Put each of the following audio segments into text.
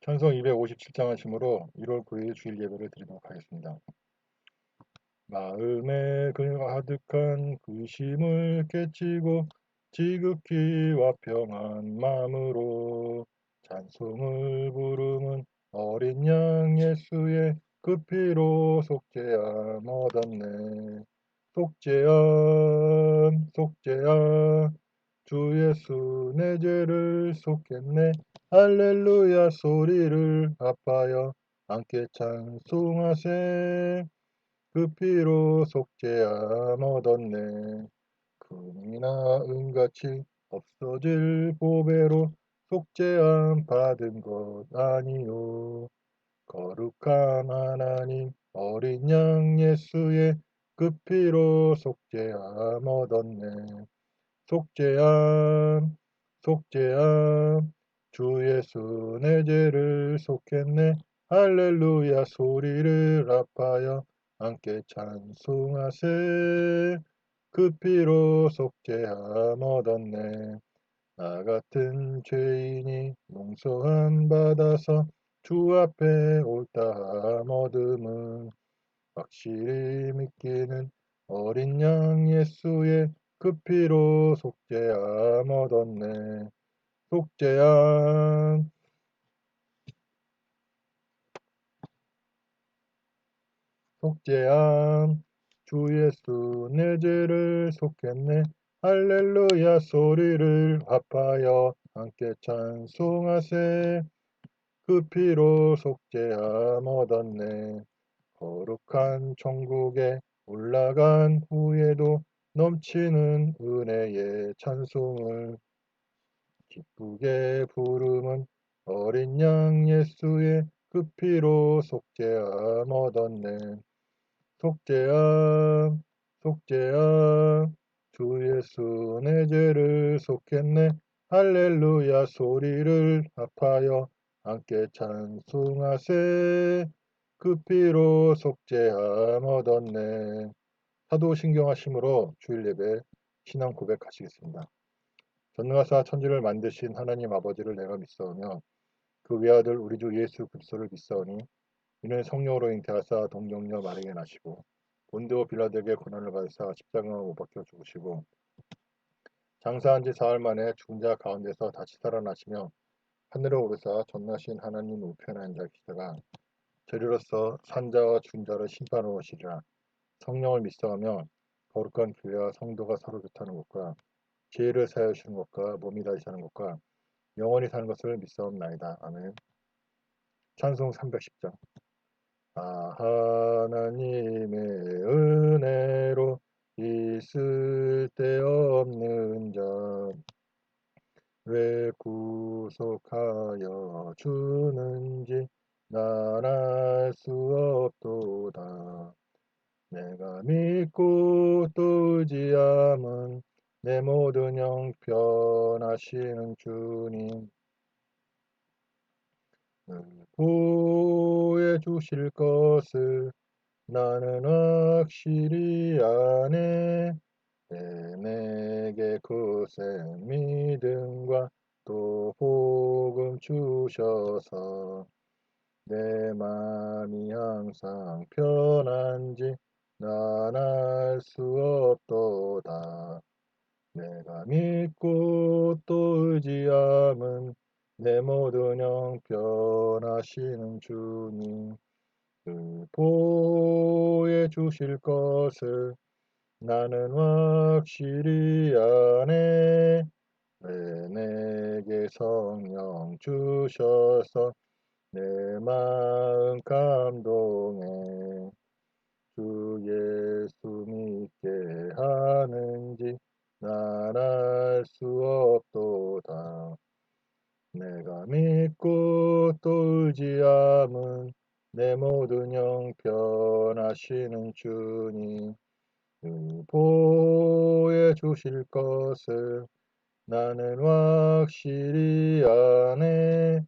찬송 257장 하심으로 1월 9일 주일 예배를 드리도록 하겠습니다. 마음에 가득한 근심을 깨치고 지극히와 평안 마음으로 찬송을 부르는 어린 양 예수의 그 피로 속죄함 얻었네. 속죄함 속죄함 주 예수 내 죄를 속했네. 할렐루야 소리를 합하여 함께 찬송하세. 그 피로 속죄함 얻었네. 금이나 은같이 없어질 보배로 속죄함 받은 것 아니요. 거룩한 하나님 어린 양 예수의 그 피로 속죄함 얻었네. 속죄함 속죄함 주 예수 내 죄를 속했네. 할렐루야 소리를 합하여 함께 찬송하세. 그 피로 속죄함 얻었네. 나 같은 죄인이 용서함 받아서 주 앞에 옳다함 얻음은 확실히 믿기는 어린 양 예수의 그 피로 속죄함 얻었네. 속죄함 속죄함 주 예수 내 죄를 속했네. 할렐루야 소리를 합하여 함께 찬송하세. 그 피로 속죄함 얻었네. 거룩한 천국에 올라간 후에도 넘치는 은혜의 찬송을 기쁘게 부르는 어린 양 예수의 그 피로 속죄함 얻었네. 속죄함 속죄함 주 예수 내 죄를 속했네. 할렐루야 소리를 합하여 함께 찬송하세. 그 피로 속죄함 얻었네. 사도신경하심으로 주일 예배 신앙 고백하시겠습니다. 전능하사 천지를 만드신 하나님 아버지를 내가 믿사오며 그 외아들 우리 주 예수 그리스도를 믿사오니 이는 성령으로 잉태하사 동정녀 마리아에 나시고 본디오 빌라도에게 고난을 받으사 십자가에 못 박혀 죽으시고 장사한 지 사흘 만에 죽은 자 가운데서 다시 살아나시며 하늘에 오르사 전능하신 하나님 우편에 앉아 계시다가 저리로서 산자와 죽은 자를 심판하러 오시리라. 성령을 믿사오며 거룩한 교회와 성도가 서로 교통하는 것과 죄를 사하여 주시는 것과 몸이 다시 사는 것과 영원히 사는 것을 믿사옵나이다. 아멘. 찬송 310장. 하나님의 은혜로 있을 데 없는 자 왜 구속하여 주는지 난 알 수 없도다. 내가 믿고 또 의지함은 내 모든 형편하시는 주님 보여 주실 것을 나는 확실히 아네. 내게 굳센 믿음과 또 복음 주셔서 내 맘이 항상 편한지 난 알 수 없도다. 내가 믿고 또 의지함은 내 모든 형편하시는 주님 보여 주실 것을 나는 확실히 아네. 왜 내게 성령 주셔서 내 마음 감동해 주 예수 믿게 하는지 난 알 수 없도다. 내가 믿고 또 의지함은 내 모든 형편하시는 주님 보여 주실 것을 나는 확실히 아네.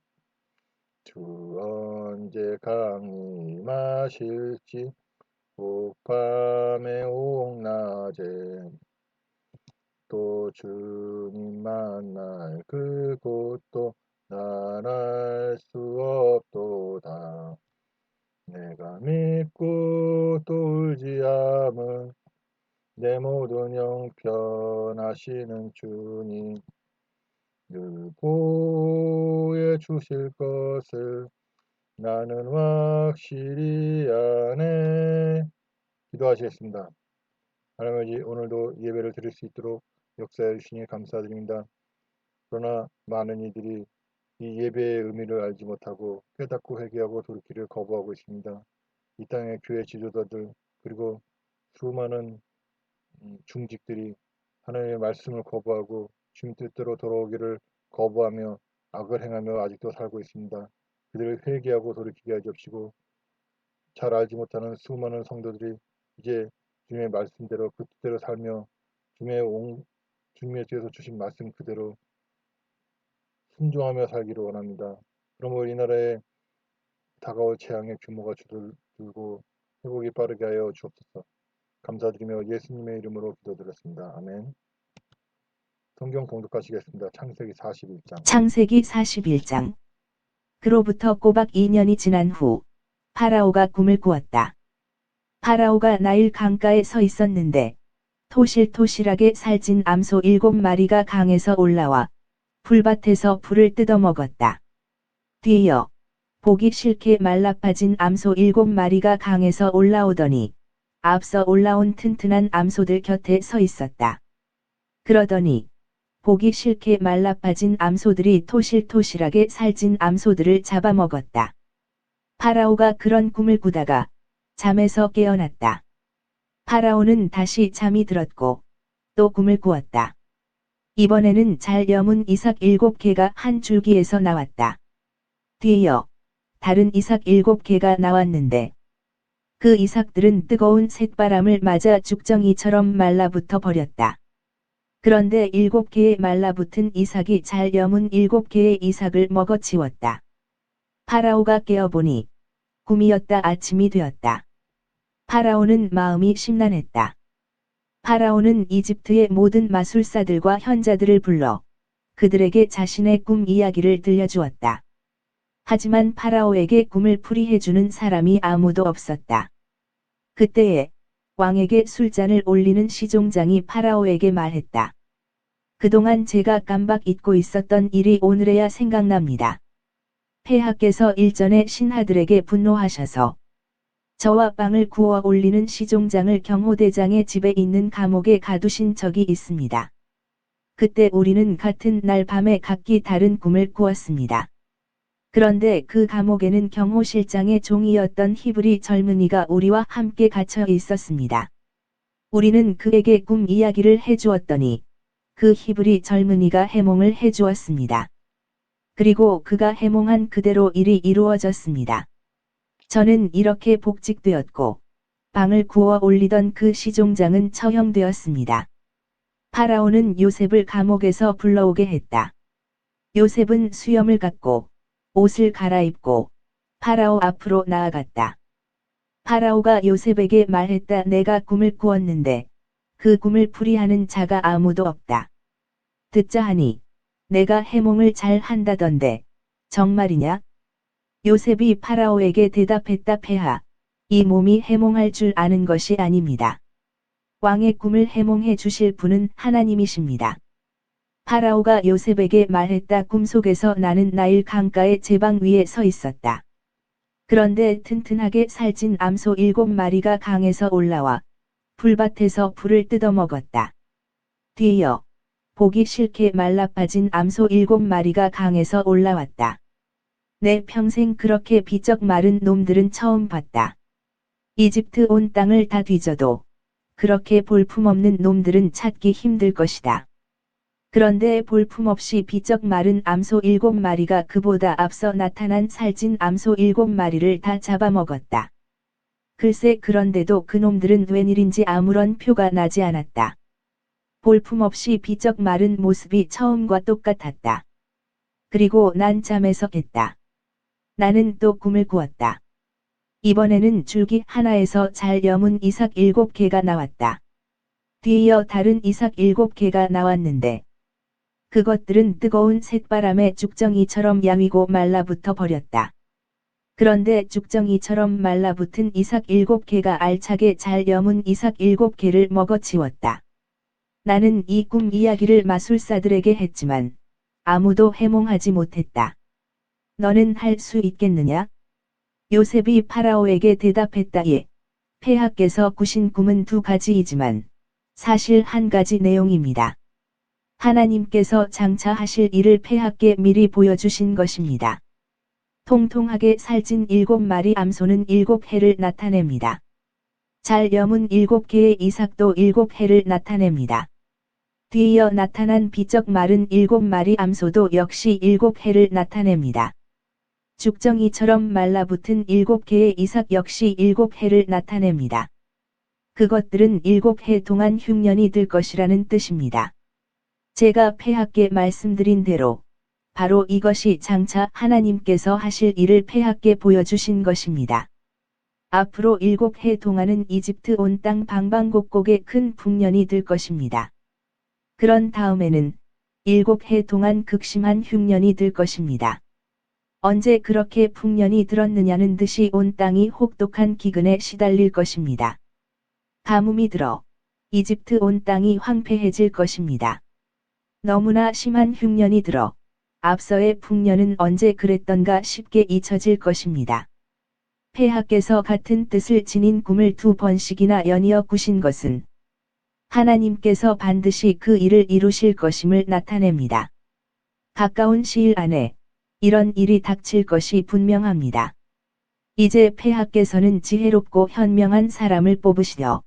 주 언제 강림하실지 혹밤에 혹낮에 또 주님 만날 그곳도 난 알 수 없도다. 내가 믿고 또 울지 않은 내 모든 형편하시는 주님 늘 보여 주실 것을 나는 확실히 아네. 기도하시겠습니다. 하나님 아버지, 오늘도 예배를 드릴 수 있도록 역사해 주시니 감사드립니다. 그러나 많은 이들이 이 예배의 의미를 알지 못하고 깨닫고 회개하고 돌이키를 거부하고 있습니다. 이 땅의 교회 지도자들 그리고 수많은 중직들이 하나님의 말씀을 거부하고 주님 뜻대로 돌아오기를 거부하며 악을 행하며 아직도 살고 있습니다. 그들을 회개하고 돌이키게 하여 주시고 잘 알지 못하는 수많은 성도들이 이제 주님의 말씀대로 그 뜻대로 살며 주님의 뒤에서 주신 말씀 그대로 순종하며 살기를 원합니다. 그러므로 이 나라에 다가올 재앙의 규모가 줄고 회복이 빠르게 하여 주옵소서. 감사드리며 예수님의 이름으로 기도드렸습니다. 아멘. 성경 봉독하시겠습니다. 창세기 41장. 창세기 41장. 그로부터 꼬박 2년이 지난 후 파라오가 꿈을 꾸었다. 파라오가 나일 강가에 서 있었는데 토실토실하게 살찐 암소 7마리가 강에서 올라와 풀밭에서 풀을 뜯어먹었다. 뒤이어 보기 싫게 말라빠진 암소 7마리가 강에서 올라오더니 앞서 올라온 튼튼한 암소들 곁에 서 있었다. 그러더니 보기 싫게 말라빠진 암소들이 토실토실하게 살찐 암소들을 잡아먹었다. 파라오가 그런 꿈을 꾸다가 잠에서 깨어났다. 파라오는 다시 잠이 들었고 또 꿈을 꾸었다. 이번에는 잘 여문 이삭 7개가 한 줄기에서 나왔다. 뒤이어 다른 이삭 7개가 나왔는데 그 이삭들은 뜨거운 쇳바람을 맞아 죽정이처럼 말라붙어 버렸다. 그런데 7개의 말라붙은 이삭이 잘 여문 7개의 이삭을 먹어치웠다. 파라오가 깨어보니 꿈이었다. 아침이 되었다. 파라오는 마음이 심란했다. 파라오는 이집트의 모든 마술사들과 현자들을 불러 그들에게 자신의 꿈 이야기를 들려주었다. 하지만 파라오에게 꿈을 풀이해주는 사람이 아무도 없었다. 그때에 왕에게 술잔을 올리는 시종장이 파라오에게 말했다. 그동안 제가 깜박 잊고 있었던 일이 오늘에야 생각납니다. 폐하께서 일전에 신하들에게 분노하셔서 저와 빵을 구워 올리는 시종장을 경호대장의 집에 있는 감옥에 가두신 적이 있습니다. 그때 우리는 같은 날 밤에 각기 다른 꿈을 꾸었습니다. 그런데 그 감옥에는 경호실장의 종이었던 히브리 젊은이가 우리와 함께 갇혀 있었습니다. 우리는 그에게 꿈 이야기를 해주었더니 그 히브리 젊은이가 해몽을 해주었습니다. 그리고 그가 해몽한 그대로 일이 이루어졌습니다. 저는 이렇게 복직되었고 빵을 구워 올리던 그 시종장은 처형되었습니다. 파라오는 요셉을 감옥에서 불러오게 했다. 요셉은 수염을 갖고 옷을 갈아입고 파라오 앞으로 나아갔다. 파라오가 요셉에게 말했다. 내가 꿈을 꾸었는데 그 꿈을 풀이하는 자가 아무도 없다. 듣자 하니 내가 해몽을 잘 한다던데 정말이냐? 요셉이 파라오에게 대답했다. 폐하, 이 몸이 해몽할 줄 아는 것이 아닙니다. 왕의 꿈을 해몽해 주실 분은 하나님이십니다. 파라오가 요셉에게 말했다. 꿈속에서 나는 나일 강가의 제방 위에 서 있었다. 그런데 튼튼하게 살찐 암소 7마리가 강에서 올라와 풀밭에서 풀을 뜯어먹었다. 뒤이어 보기 싫게 말라빠진 암소 7마리가 강에서 올라왔다. 내 평생 그렇게 비쩍 마른 놈들은 처음 봤다. 이집트 온 땅을 다 뒤져도 그렇게 볼품없는 놈들은 찾기 힘들 것이다. 그런데 볼품없이 비쩍 마른 암소 7마리가 그보다 앞서 나타난 살찐 암소 7마리를 다 잡아먹었다. 글쎄 그런데도 그놈들은 웬일인지 아무런 표가 나지 않았다. 볼품없이 비쩍 마른 모습이 처음과 똑같았다. 그리고 난 잠에서 깼다. 나는 또 꿈을 꾸었다. 이번에는 줄기 하나에서 잘 여문 이삭 7개가 나왔다. 뒤이어 다른 이삭 7개가 나왔는데 그것들은 뜨거운 쇳바람에 죽정이처럼 야위고 말라붙어 버렸다. 그런데 죽정이처럼 말라붙은 이삭 7개가 알차게 잘 여문 이삭 7개를 먹어치웠다. 나는 이 꿈 이야기를 마술사들에게 했지만 아무도 해몽하지 못했다. 너는 할 수 있겠느냐? 요셉이 파라오에게 대답했다. 예. 폐하께서 꾸신 꿈은 2가지이지만 사실 한 가지 내용입니다. 하나님께서 장차 하실 일을 폐하께 미리 보여주신 것입니다. 통통하게 살찐 7마리 암소는 7해를 나타냅니다. 잘 여문 7개의 이삭도 7해를 나타냅니다. 뒤이어 나타난 비쩍 마른 7마리 암소도 역시 7해를 나타냅니다. 죽정이처럼 말라붙은 7개의 이삭 역시 7해를 나타냅니다. 그것들은 7해 동안 흉년이 들 것이라는 뜻입니다. 제가 폐하께 말씀드린 대로 바로 이것이 장차 하나님께서 하실 일을 폐하께 보여주신 것입니다. 앞으로 7해 동안은 이집트 온 땅 방방곡곡에 큰 풍년이 들 것입니다. 그런 다음에는 7해 동안 극심한 흉년이 들 것입니다. 언제 그렇게 풍년이 들었느냐는 듯이 온 땅이 혹독한 기근에 시달릴 것입니다. 가뭄이 들어 이집트 온 땅이 황폐해질 것입니다. 너무나 심한 흉년이 들어 앞서의 풍년은 언제 그랬던가 쉽게 잊혀질 것입니다. 폐하께서 같은 뜻을 지닌 꿈을 2번씩이나 연이어 꾸신 것은 하나님께서 반드시 그 일을 이루실 것임을 나타냅니다. 가까운 시일 안에 이런 일이 닥칠 것이 분명합니다. 이제 폐하께서는 지혜롭고 현명한 사람을 뽑으시려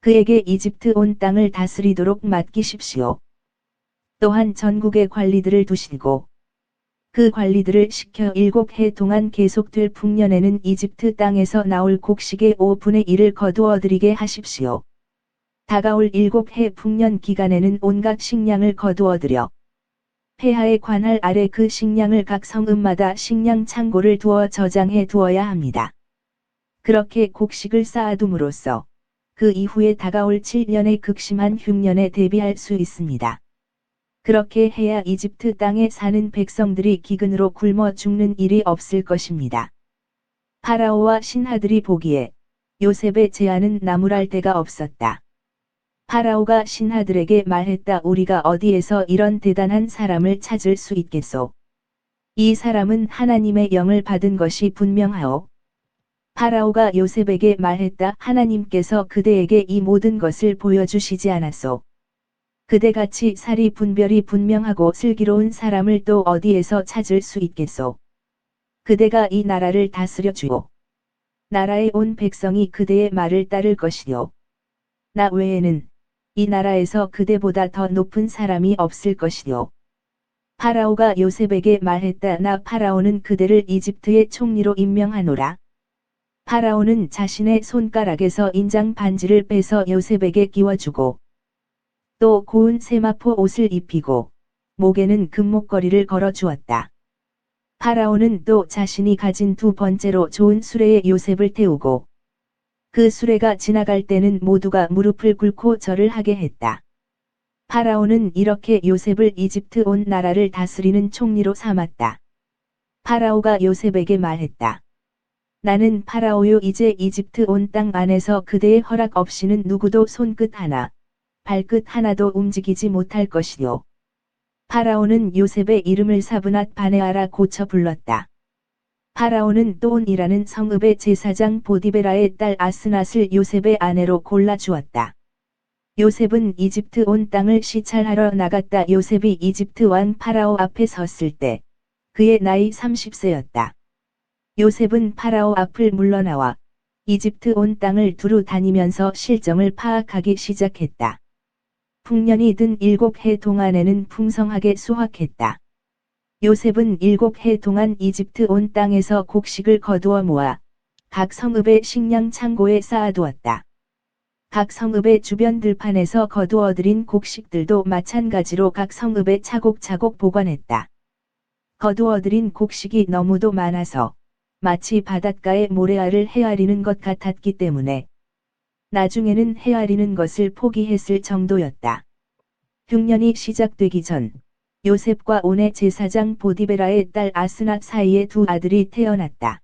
그에게 이집트 온 땅을 다스리도록 맡기십시오. 또한 전국의 관리들을 두시고 그 관리들을 시켜 7해 동안 계속될 풍년에는 이집트 땅에서 나올 곡식의 5분의 1을 거두어 드리게 하십시오. 다가올 7해 풍년 기간에는 온갖 식량을 거두어 들여 폐하의 관할 아래 그 식량을 각 성읍마다 식량 창고를 두어 저장해 두어야 합니다. 그렇게 곡식을 쌓아둠으로써 그 이후에 다가올 7년의 극심한 흉년에 대비할 수 있습니다. 그렇게 해야 이집트 땅에 사는 백성들이 기근으로 굶어 죽는 일이 없을 것입니다. 파라오와 신하들이 보기에 요셉의 제안은 나무랄 데가 없었다. 파라오가 신하들에게 말했다. 우리가 어디에서 이런 대단한 사람을 찾을 수 있겠소? 이 사람은 하나님의 영을 받은 것이 분명하오. 파라오가 요셉에게 말했다. 하나님께서 그대에게 이 모든 것을 보여주시지 않았소. 그대같이 살이 분별이 분명하고 슬기로운 사람을 또 어디에서 찾을 수 있겠소. 그대가 이 나라를 다스려 주오. 나라의 온 백성이 그대의 말을 따를 것이요. 나 외에는 이 나라에서 그대보다 더 높은 사람이 없을 것이요. 파라오가 요셉에게 말했다. 나 파라오는 그대를 이집트의 총리로 임명하노라. 파라오는 자신의 손가락에서 인장 반지를 빼서 요셉에게 끼워주고 또 고운 세마포 옷을 입히고 목에는 금목걸이를 걸어 주었다. 파라오는 또 자신이 가진 2번째로 좋은 수레에 요셉을 태우고 그 수레가 지나갈 때는 모두가 무릎을 꿇고 절을 하게 했다. 파라오는 이렇게 요셉을 이집트 온 나라를 다스리는 총리로 삼았다. 파라오가 요셉에게 말했다. 나는 파라오요, 이제 이집트 온 땅 안에서 그대의 허락 없이는 누구도 손끝 하나, 발끝 하나도 움직이지 못할 것이요. 파라오는 요셉의 이름을 사브낫 바네아라 고쳐 불렀다. 파라오는 또온이라는 성읍의 제사장 보디베라의 딸 아스낫을 요셉의 아내로 골라 주었다. 요셉은 이집트 온 땅을 시찰하러 나갔다. 요셉이 이집트 왕 파라오 앞에 섰을 때 그의 나이 30세였다. 요셉은 파라오 앞을 물러나와 이집트 온 땅을 두루 다니면서 실정을 파악하기 시작했다. 풍년이 든 7해 동안에는 풍성하게 수확했다. 요셉은 7해 동안 이집트 온 땅에서 곡식을 거두어 모아 각 성읍의 식량 창고에 쌓아두었다. 각 성읍의 주변 들판에서 거두어 들인 곡식들도 마찬가지로 각 성읍에 차곡차곡 보관했다. 거두어 들인 곡식이 너무도 많아서 마치 바닷가의 모래알을 헤아리는 것 같았기 때문에 나중에는 헤아리는 것을 포기했을 정도였다. 흉년이 시작되기 전 요셉과 온의 제사장 보디베라의 딸 아스나 사이에 두 아들이 태어났다.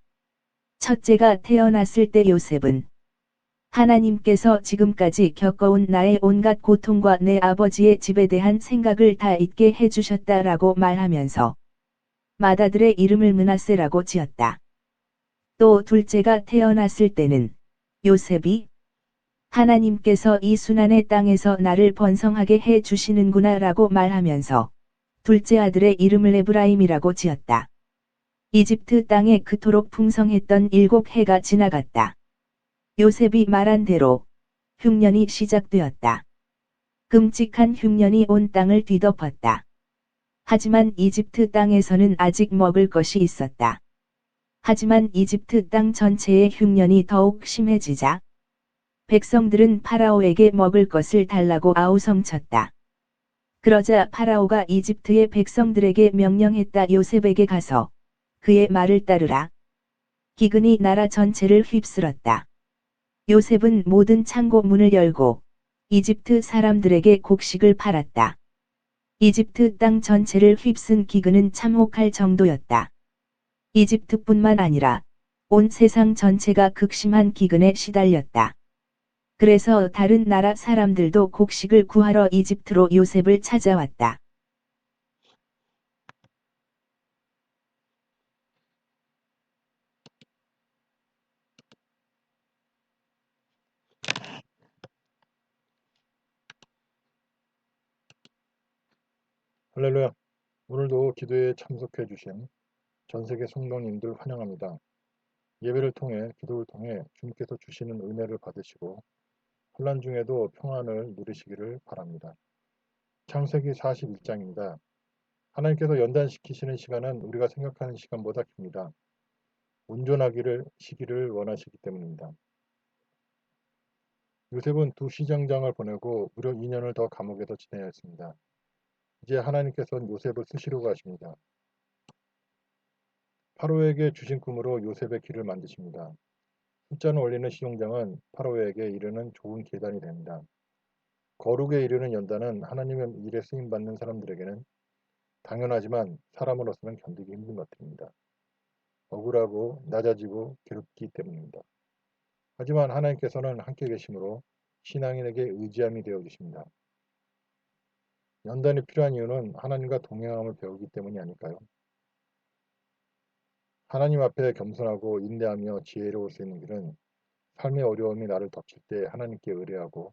첫째가 태어났을 때 요셉은 하나님께서 지금까지 겪어온 나의 온갖 고통과 내 아버지의 집에 대한 생각을 다 잊게 해주셨다라고 말하면서 맏아들의 이름을 므낫세라고 지었다. 또 둘째가 태어났을 때는 요셉이 하나님께서 이 순환의 땅에서 나를 번성하게 해 주시는구나 라고 말하면서 둘째 아들의 이름을 에브라임이라고 지었다. 이집트 땅에 그토록 풍성했던 7해가 지나갔다. 요셉이 말한 대로 흉년이 시작되었다. 끔찍한 흉년이 온 땅을 뒤덮었다. 하지만 이집트 땅에서는 아직 먹을 것이 있었다. 하지만 이집트 땅 전체의 흉년이 더욱 심해지자 백성들은 파라오에게 먹을 것을 달라고 아우성쳤다. 그러자 파라오가 이집트의 백성들에게 명령했다. 요셉에게 가서 그의 말을 따르라. 기근이 나라 전체를 휩쓸었다. 요셉은 모든 창고 문을 열고 이집트 사람들에게 곡식을 팔았다. 이집트 땅 전체를 휩쓴 기근은 참혹할 정도였다. 이집트뿐만 아니라 온 세상 전체가 극심한 기근에 시달렸다. 그래서 다른 나라 사람들도 곡식을 구하러 이집트로 요셉을 찾아왔다. 할렐루야. 오늘도 기도에 참석해 주신 전 세계 성도님들 환영합니다. 예배를 통해 기도를 통해 주님께서 주시는 은혜를 받으시고 혼란 중에도 평안을 누리시기를 바랍니다. 창세기 41장입니다. 하나님께서 연단시키시는 시간은 우리가 생각하는 시간보다 깁니다. 온전하기를 시기를 원하시기 때문입니다. 요셉은 두 시장장을 보내고 무려 2년을 더 감옥에서 지내야 했습니다. 이제 하나님께서는 요셉을 쓰시려고 하십니다. 파로에게 주신 꿈으로 요셉의 길을 만드십니다. 숫자는 올리는 시종장은 파로에게 이르는 좋은 계단이 됩니다. 거룩에 이르는 연단은 하나님의 일에 쓰임받는 사람들에게는 당연하지만 사람으로서는 견디기 힘든 것들입니다. 억울하고 낮아지고 괴롭기 때문입니다. 하지만 하나님께서는 함께 계심으로 신앙인에게 의지함이 되어 주십니다. 연단이 필요한 이유는 하나님과 동행함을 배우기 때문이 아닐까요? 하나님 앞에 겸손하고 인내하며 지혜로울 수 있는 길은 삶의 어려움이 나를 덮칠 때 하나님께 의뢰하고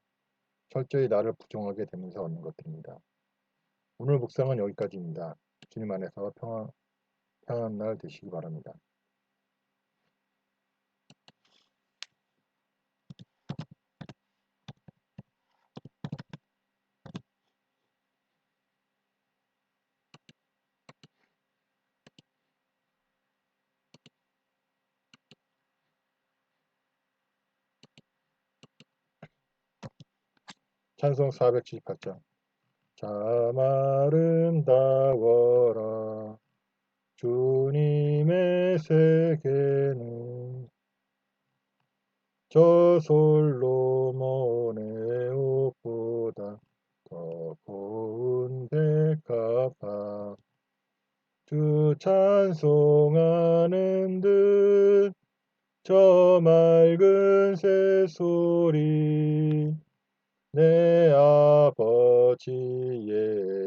철저히 나를 부정하게 되면서 얻는 것들입니다. 오늘 묵상은 여기까지입니다. 주님 안에서 평안한 날 되시기 바랍니다. 찬송 478장. 참 아름다워라 주님의 세계는 저 솔로몬의 옷보다 더 고운 백합화 주 찬송하는 듯 저 맑은 새소리 내 아버지의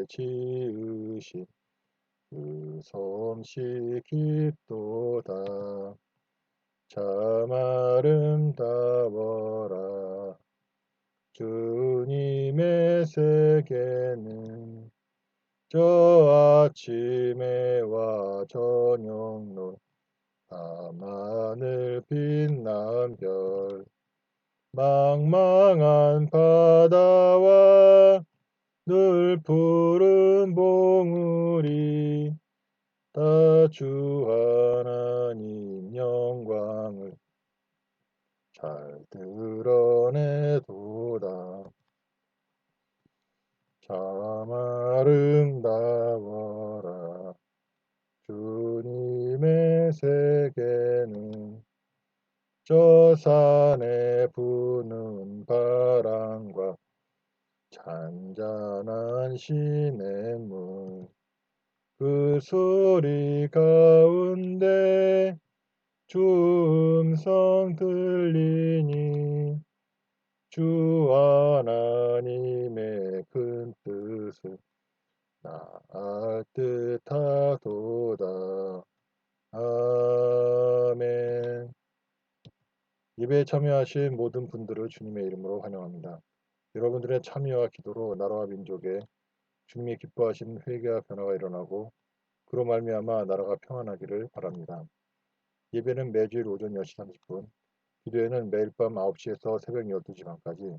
지으신 그 솜씨 깊도다 참 아름다워라 주님의 세계는 저 아침에와 저녁로 밤하늘 빛난 별 망망한 바다와 늘 푸른 봉우리 다 주 하나님 영광을 잘 드러내도다 참 아름다워라 주님의 세계는 저 산에 부는 바람과 잔잔한 시냇물 소리 가운데 주 음성 들리니 주 하나님의 큰 뜻을 나알 듯하도다. 아멘. 예배에 참여하신 모든 분들을 주님의 이름으로 환영합니다. 여러분들의 참여와 기도로 나라와 민족에 주님이 기뻐하신 회개와 변화가 일어나고 그로 말미암아 나라가 평안하기를 바랍니다. 예배는 매주일 오전 10시 30분, 기도회는 매일 밤 9시에서 새벽 12시 반까지,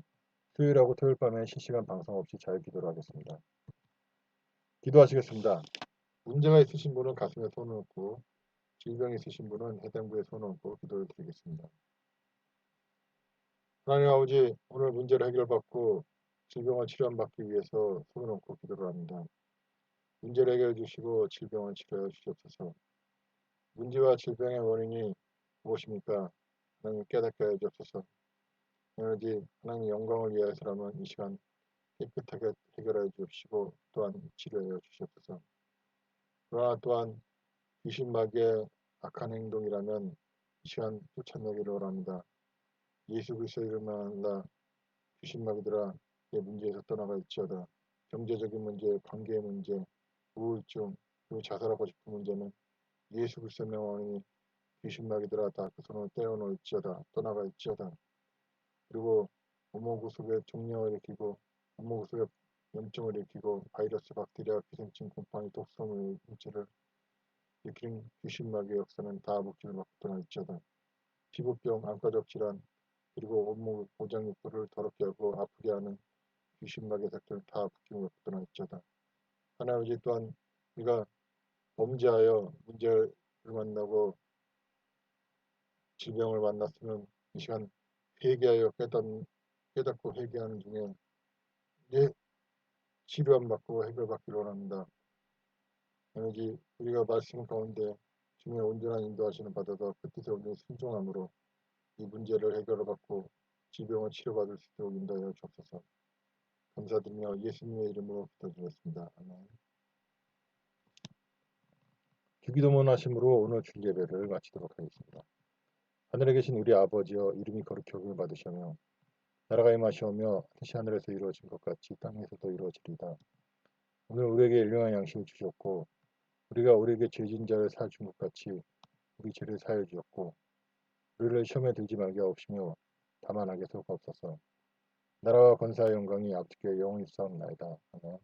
수요일하고 토요일 밤엔 실시간 방송 없이 자유기도를 하겠습니다. 기도하시겠습니다. 문제가 있으신 분은 가슴에 손을 얹고 질병이 있으신 분은 해당부에 손을 얹고 기도를 드리겠습니다. 하나님 아버지, 오늘 문제를 해결받고 질병을 치료받기 위해서 손을 얹고 기도를 합니다. 문제를 해결해 주시고 질병을 치료해 주시옵소서. 문제와 질병의 원인이 무엇입니까? 하나님 깨닫게 해 주옵소서. 에너지 하나님 영광을 위해서라면 이 시간 깨끗하게 해결해 주시고 또한 치료해 주시옵소서. 그러나 또한 귀신마귀의 악한 행동이라면 이 시간 쫓아내기를 원합니다. 예수 그리스도의 이름으로 귀신마귀들아 내 문제에서 떠나가 있지어다. 경제적인 문제, 관계의 문제, 우울증, 그리고 자살하고 싶은 문제는 예수 그리스도의 명령이 귀신마귀들아 다 그 손으로 떼어놓을지어다. 떠나가 있지어다. 그리고 몸무구 속에 종양을 일으키고 몸무구 속에 염증을 일으키고 바이러스, 박테리아, 기생충, 곰팡이, 독성 물질을 일으키는 귀신마귀의 역사는 다 목숨을 받고 떠날지어다. 피부병, 안과적 질환, 그리고 온몸 고장육부를 더럽게 하고 아프게 하는 귀신마귀의 색들 다 목숨을 받고 떠날지어다. 하나님 또한 우리가 범죄하여 문제를 만나고 질병을 만났으면 이 시간 회개하여 깨닫고 회개하는 중에 내 치료함 받고 해결받기를 원합니다. 에너지 우리가 말씀 가운데 주님의 온전한 인도하시는 받아서 그 뜻에 온전히 순종함으로 이 문제를 해결받고 질병을 치료받을 수 있도록 인도하여 주옵소서. 감사드리며 예수님의 이름으로 기도드렸습니다. 아멘. 주기도문 하심으로 오늘 주일예배를 마치도록 하겠습니다. 하늘에 계신 우리 아버지여 이름이 거룩히 여김을 받으시며 나라가 임하시오며 뜻이 하늘에서 이루어진 것 같이 땅에서도 이루어지리이다. 오늘 우리에게 일용할 양식을 주셨고 우리가 우리에게 죄진 자를 사해 준 것 같이 우리 죄를 사해 주었고 우리를 시험에 들지 말게 하옵시며 다만 악에서 구하옵소서. 나라와 권세와 영광이 아버지께 영원히 있사옵나이다. 아멘.